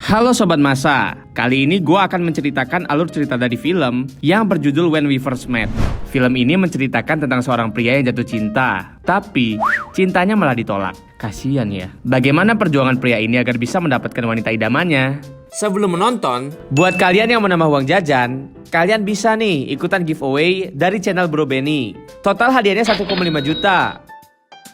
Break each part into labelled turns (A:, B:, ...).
A: Halo Sobat Masa, kali ini gue akan menceritakan alur cerita dari film yang berjudul When We First Met. Film ini menceritakan tentang seorang pria yang jatuh cinta, tapi cintanya malah ditolak. Kasian ya. Bagaimana perjuangan pria ini agar bisa mendapatkan wanita idamannya? Sebelum menonton, buat kalian yang menambah uang jajan, kalian bisa nih ikutan giveaway dari channel Bro Benny. Total hadiahnya 1,5 juta.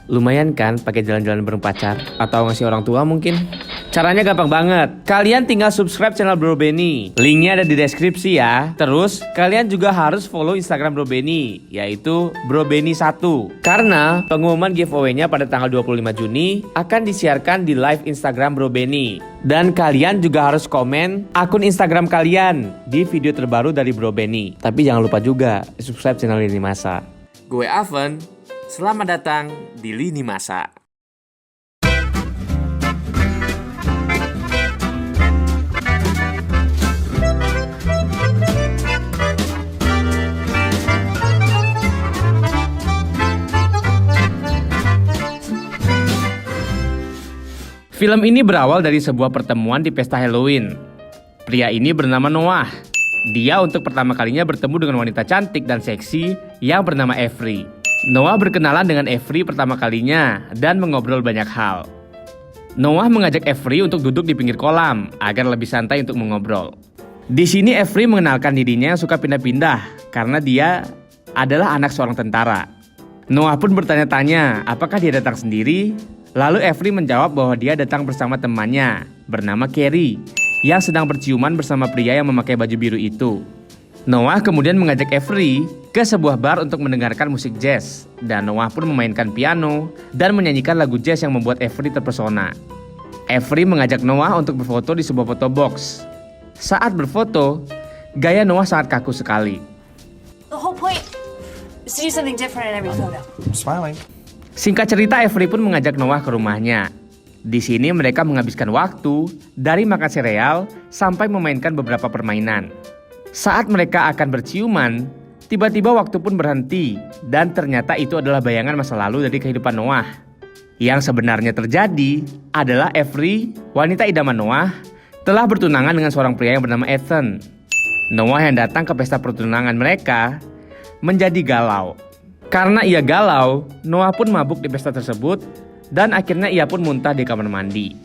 A: Lumayan kan pakai jalan-jalan bareng pacar atau ngasih orang tua mungkin? Caranya gampang banget. Kalian tinggal subscribe channel Bro Benny. Linknya ada di deskripsi ya. Terus kalian juga harus follow Instagram Bro Benny, yaitu Bro Benny 1. Karena pengumuman giveaway-nya pada tanggal 25 Juni akan disiarkan di live Instagram Bro Benny. Dan kalian juga harus komen akun Instagram kalian di video terbaru dari Bro Benny. Tapi jangan lupa juga subscribe channel Lini Masa. Gue Aven. Selamat datang di Lini Masa. Film ini berawal dari sebuah pertemuan di pesta Halloween. Pria ini bernama Noah. Dia untuk pertama kalinya bertemu dengan wanita cantik dan seksi yang bernama Avery. Noah berkenalan dengan Avery pertama kalinya dan mengobrol banyak hal. Noah mengajak Avery untuk duduk di pinggir kolam agar lebih santai untuk mengobrol. Di sini Avery mengenalkan dirinya yang suka pindah-pindah karena dia adalah anak seorang tentara. Noah pun bertanya-tanya apakah dia datang sendiri. Lalu Avery menjawab bahwa dia datang bersama temannya bernama Carrie yang sedang berciuman bersama pria yang memakai baju biru itu. Noah kemudian mengajak Avery ke sebuah bar untuk mendengarkan musik jazz, dan Noah pun memainkan piano dan menyanyikan lagu jazz yang membuat Avery terpesona. Avery mengajak Noah untuk berfoto di sebuah foto box. Saat berfoto, gaya Noah sangat kaku sekali.
B: The whole point is to do something different in every photo.
C: I'm smiling.
A: Singkat cerita, Avery pun mengajak Noah ke rumahnya. Di sini mereka menghabiskan waktu dari makan sereal sampai memainkan beberapa permainan. Saat mereka akan berciuman, tiba-tiba waktu pun berhenti dan ternyata itu adalah bayangan masa lalu dari kehidupan Noah. Yang sebenarnya terjadi adalah Avery, wanita idaman Noah, telah bertunangan dengan seorang pria yang bernama Ethan. Noah yang datang ke pesta pertunangan mereka menjadi galau. Karena ia galau, Noah pun mabuk di pesta tersebut dan akhirnya ia pun muntah di kamar mandi.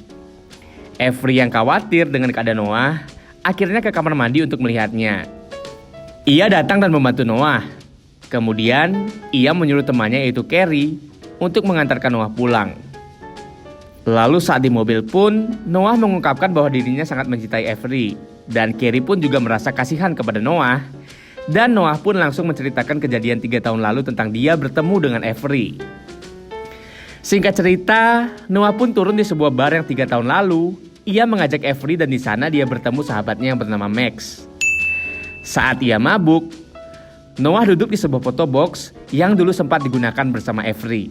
A: Avery yang khawatir dengan keadaan Noah akhirnya ke kamar mandi untuk melihatnya. Ia datang dan membantu Noah. Kemudian ia menyuruh temannya yaitu Carrie untuk mengantarkan Noah pulang. Lalu saat di mobil pun Noah mengungkapkan bahwa dirinya sangat mencintai Avery. Dan Carrie pun juga merasa kasihan kepada Noah. Dan Noah pun langsung menceritakan kejadian 3 tahun lalu tentang dia bertemu dengan Avery. Singkat cerita, Noah pun turun di sebuah bar yang 3 tahun lalu. Ia mengajak Avery dan di sana dia bertemu sahabatnya yang bernama Max. Saat ia mabuk, Noah duduk di sebuah foto box yang dulu sempat digunakan bersama Avery.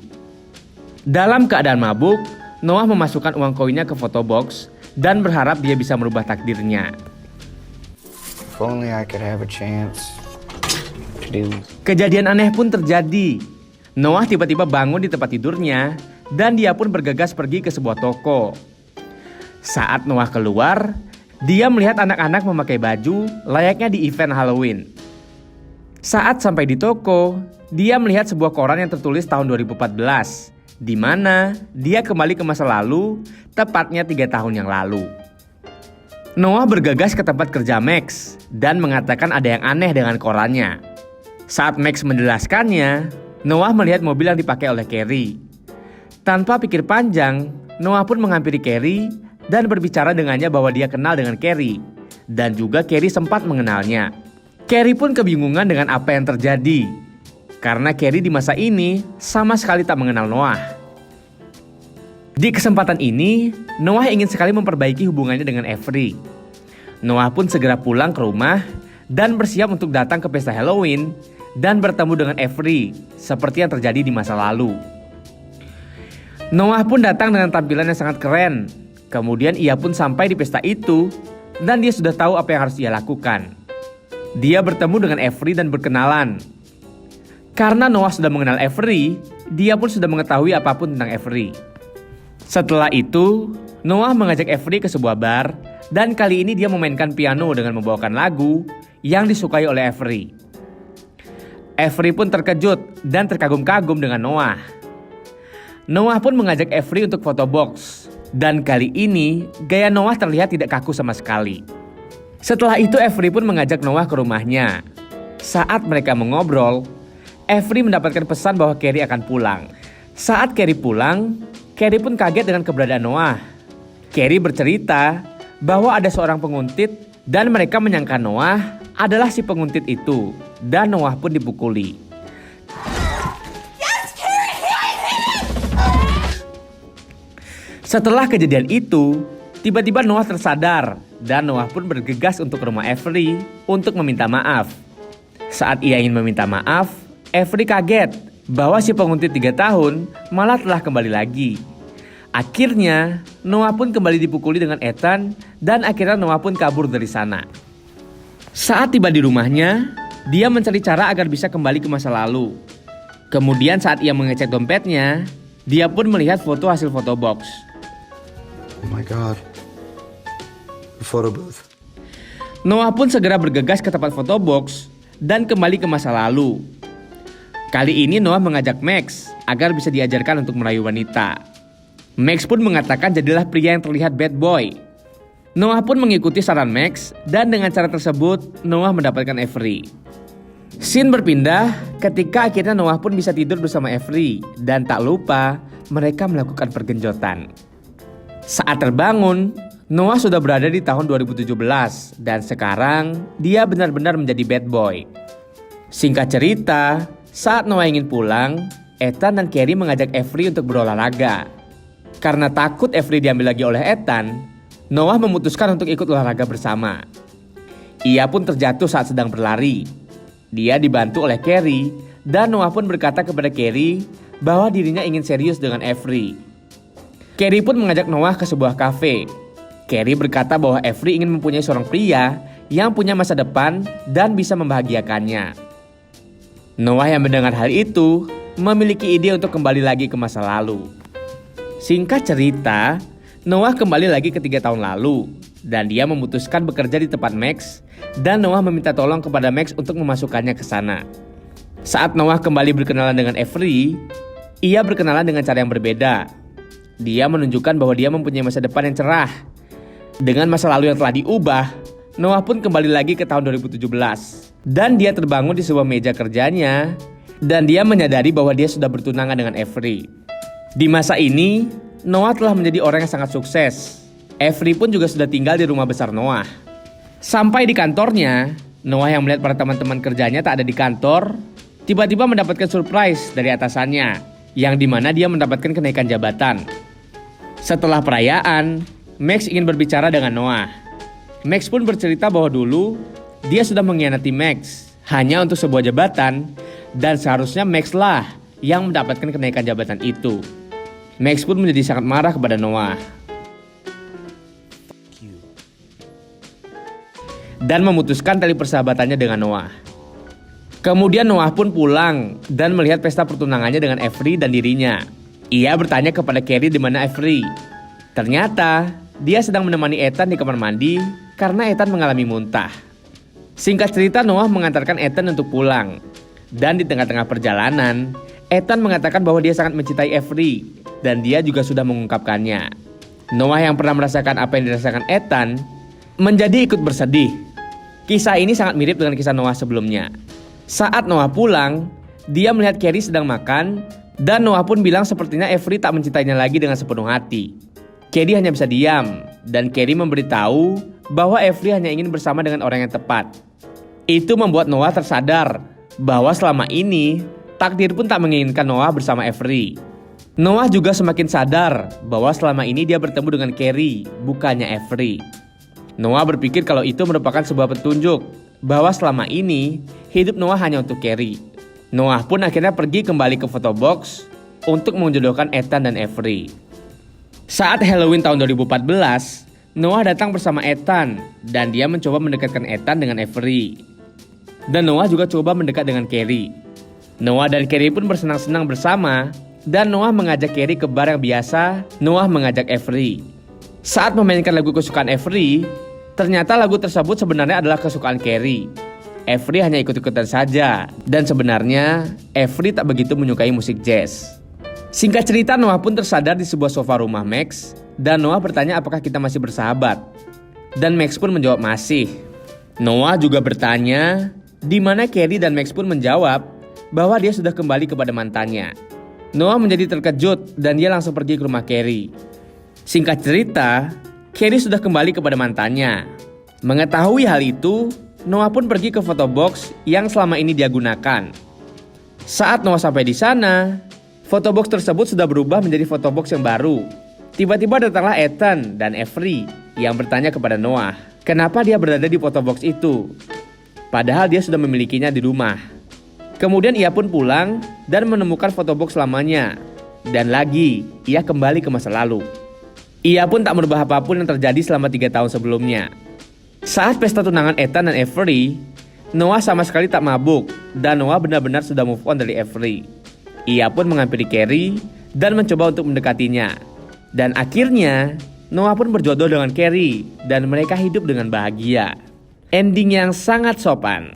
A: Dalam keadaan mabuk, Noah memasukkan uang koinnya ke foto box dan berharap dia bisa merubah takdirnya.
C: If only I could have a chance to do.
A: Kejadian aneh pun terjadi. Noah tiba-tiba bangun di tempat tidurnya dan dia pun bergegas pergi ke sebuah toko. Saat Noah keluar, dia melihat anak-anak memakai baju layaknya di event Halloween. Saat sampai di toko, dia melihat sebuah koran yang tertulis tahun 2014, di mana dia kembali ke masa lalu, tepatnya 3 tahun yang lalu. Noah bergegas ke tempat kerja Max dan mengatakan ada yang aneh dengan korannya. Saat Max menjelaskannya, Noah melihat mobil yang dipakai oleh Carrie. Tanpa pikir panjang, Noah pun menghampiri Carrie dan berbicara dengannya bahwa dia kenal dengan Carrie. Dan juga Carrie sempat mengenalnya. Carrie pun kebingungan dengan apa yang terjadi. Karena Carrie di masa ini sama sekali tak mengenal Noah. Di kesempatan ini, Noah ingin sekali memperbaiki hubungannya dengan Avery. Noah pun segera pulang ke rumah dan bersiap untuk datang ke pesta Halloween dan bertemu dengan Avery seperti yang terjadi di masa lalu. Noah pun datang dengan tampilan yang sangat keren. Kemudian ia pun sampai di pesta itu dan dia sudah tahu apa yang harus ia lakukan. Dia bertemu dengan Avery dan berkenalan. Karena Noah sudah mengenal Avery, dia pun sudah mengetahui apapun tentang Avery. Setelah itu, Noah mengajak Avery ke sebuah bar dan kali ini dia memainkan piano dengan membawakan lagu yang disukai oleh Avery. Avery pun terkejut dan terkagum-kagum dengan Noah. Noah pun mengajak Avery untuk foto box, dan kali ini gaya Noah terlihat tidak kaku sama sekali. Setelah itu Avery pun mengajak Noah ke rumahnya. Saat mereka mengobrol, Avery mendapatkan pesan bahwa Carrie akan pulang. Saat Carrie pulang, Carrie pun kaget dengan keberadaan Noah. Carrie bercerita bahwa ada seorang penguntit dan mereka menyangka Noah adalah si penguntit itu, dan Noah pun dipukuli. Setelah kejadian itu, tiba-tiba Noah tersadar dan Noah pun bergegas untuk ke rumah Avery untuk meminta maaf. Saat ia ingin meminta maaf, Avery kaget bahwa si penguntit 3 tahun malah telah kembali lagi. Akhirnya, Noah pun kembali dipukuli dengan Ethan dan akhirnya Noah pun kabur dari sana. Saat tiba di rumahnya, dia mencari cara agar bisa kembali ke masa lalu. Kemudian saat ia mengecek dompetnya, dia pun melihat foto hasil foto box.
C: Oh my God. The photo booth.
A: Noah pun segera bergegas ke tempat foto box dan kembali ke masa lalu. Kali ini Noah mengajak Max agar bisa diajarkan untuk merayu wanita. Max pun mengatakan jadilah pria yang terlihat bad boy. Noah pun mengikuti saran Max dan dengan cara tersebut Noah mendapatkan Avery. Scene berpindah ketika akhirnya Noah pun bisa tidur bersama Avery dan tak lupa mereka melakukan pergenjotan. Saat terbangun, Noah sudah berada di tahun 2017 dan sekarang dia benar-benar menjadi bad boy. Singkat cerita, saat Noah ingin pulang, Ethan dan Carrie mengajak Avery untuk berolahraga. Karena takut Avery diambil lagi oleh Ethan, Noah memutuskan untuk ikut olahraga bersama. Ia pun terjatuh saat sedang berlari. Dia dibantu oleh Carrie dan Noah pun berkata kepada Carrie bahwa dirinya ingin serius dengan Avery. Carrie pun mengajak Noah ke sebuah kafe. Carrie berkata bahwa Avery ingin mempunyai seorang pria yang punya masa depan dan bisa membahagiakannya. Noah yang mendengar hal itu memiliki ide untuk kembali lagi ke masa lalu. Singkat cerita, Noah kembali lagi ke 3 tahun lalu dan dia memutuskan bekerja di tempat Max dan Noah meminta tolong kepada Max untuk memasukkannya ke sana. Saat Noah kembali berkenalan dengan Avery, ia berkenalan dengan cara yang berbeda. Dia menunjukkan bahwa dia mempunyai masa depan yang cerah. Dengan masa lalu yang telah diubah, Noah pun kembali lagi ke tahun 2017. Dan dia terbangun di sebuah meja kerjanya dan dia menyadari bahwa dia sudah bertunangan dengan Avery. Di masa ini, Noah telah menjadi orang yang sangat sukses. Avery pun juga sudah tinggal di rumah besar Noah. Sampai di kantornya, Noah yang melihat para teman-teman kerjanya tak ada di kantor, tiba-tiba mendapatkan surprise dari atasannya, yang dimana dia mendapatkan kenaikan jabatan. Setelah perayaan, Max ingin berbicara dengan Noah. Max pun bercerita bahwa dulu dia sudah mengkhianati Max hanya untuk sebuah jabatan dan seharusnya Max lah yang mendapatkan kenaikan jabatan itu. Max pun menjadi sangat marah kepada Noah dan memutuskan tali persahabatannya dengan Noah. Kemudian Noah pun pulang dan melihat pesta pertunangannya dengan Avery dan dirinya. Ia bertanya kepada Carrie di mana Avery. Ternyata dia sedang menemani Ethan di kamar mandi karena Ethan mengalami muntah. Singkat cerita, Noah mengantarkan Ethan untuk pulang. Dan di tengah-tengah perjalanan, Ethan mengatakan bahwa dia sangat mencintai Avery dan dia juga sudah mengungkapkannya. Noah yang pernah merasakan apa yang dirasakan Ethan menjadi ikut bersedih. Kisah ini sangat mirip dengan kisah Noah sebelumnya. Saat Noah pulang, dia melihat Carrie sedang makan dan Noah pun bilang sepertinya Avery tak mencintainya lagi dengan sepenuh hati. Carrie hanya bisa diam dan Carrie memberitahu bahwa Avery hanya ingin bersama dengan orang yang tepat. Itu membuat Noah tersadar bahwa selama ini takdir pun tak menginginkan Noah bersama Avery. Noah juga semakin sadar bahwa selama ini dia bertemu dengan Carrie, bukannya Avery. Noah berpikir kalau itu merupakan sebuah petunjuk bahwa selama ini hidup Noah hanya untuk Carrie. Noah pun akhirnya pergi kembali ke foto box untuk menjodohkan Ethan dan Avery. Saat Halloween tahun 2014, Noah datang bersama Ethan dan dia mencoba mendekatkan Ethan dengan Avery. Dan Noah juga coba mendekat dengan Carrie. Noah dan Carrie pun bersenang-senang bersama dan Noah mengajak Carrie ke bar yang biasa Noah mengajak Avery. Saat memainkan lagu kesukaan Avery, ternyata lagu tersebut sebenarnya adalah kesukaan Carrie. Avery hanya ikut-ikutan saja, dan sebenarnya Avery tak begitu menyukai musik jazz. Singkat cerita, Noah pun tersadar di sebuah sofa rumah Max, dan Noah bertanya apakah kita masih bersahabat. Dan Max pun menjawab masih. Noah juga bertanya, di mana Carrie, dan Max pun menjawab bahwa dia sudah kembali kepada mantannya. Noah menjadi terkejut dan dia langsung pergi ke rumah Carrie. Singkat cerita, Carrie sudah kembali kepada mantannya. Mengetahui hal itu, Noah pun pergi ke fotobox yang selama ini dia gunakan. Saat Noah sampai di sana, fotobox tersebut sudah berubah menjadi fotobox yang baru. Tiba-tiba datanglah Ethan dan Avery yang bertanya kepada Noah, kenapa dia berada di fotobox itu? Padahal dia sudah memilikinya di rumah. Kemudian ia pun pulang dan menemukan fotobox lamanya. Dan lagi, ia kembali ke masa lalu. Ia pun tak merubah apapun yang terjadi selama 3 tahun sebelumnya. Saat pesta tunangan Ethan dan Avery, Noah sama sekali tak mabuk dan Noah benar-benar sudah move on dari Avery. Ia pun menghampiri Carrie dan mencoba untuk mendekatinya. Dan akhirnya, Noah pun berjodoh dengan Carrie dan mereka hidup dengan bahagia. Ending yang sangat sopan.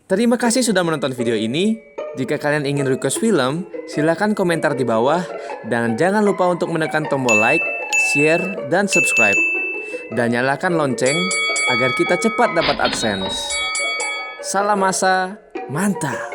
A: Terima kasih sudah menonton video ini. Jika kalian ingin request film, silahkan komentar di bawah. Dan jangan lupa untuk menekan tombol like, share, dan subscribe. Dan nyalakan lonceng agar kita cepat dapat AdSense. Salam masa, mantap!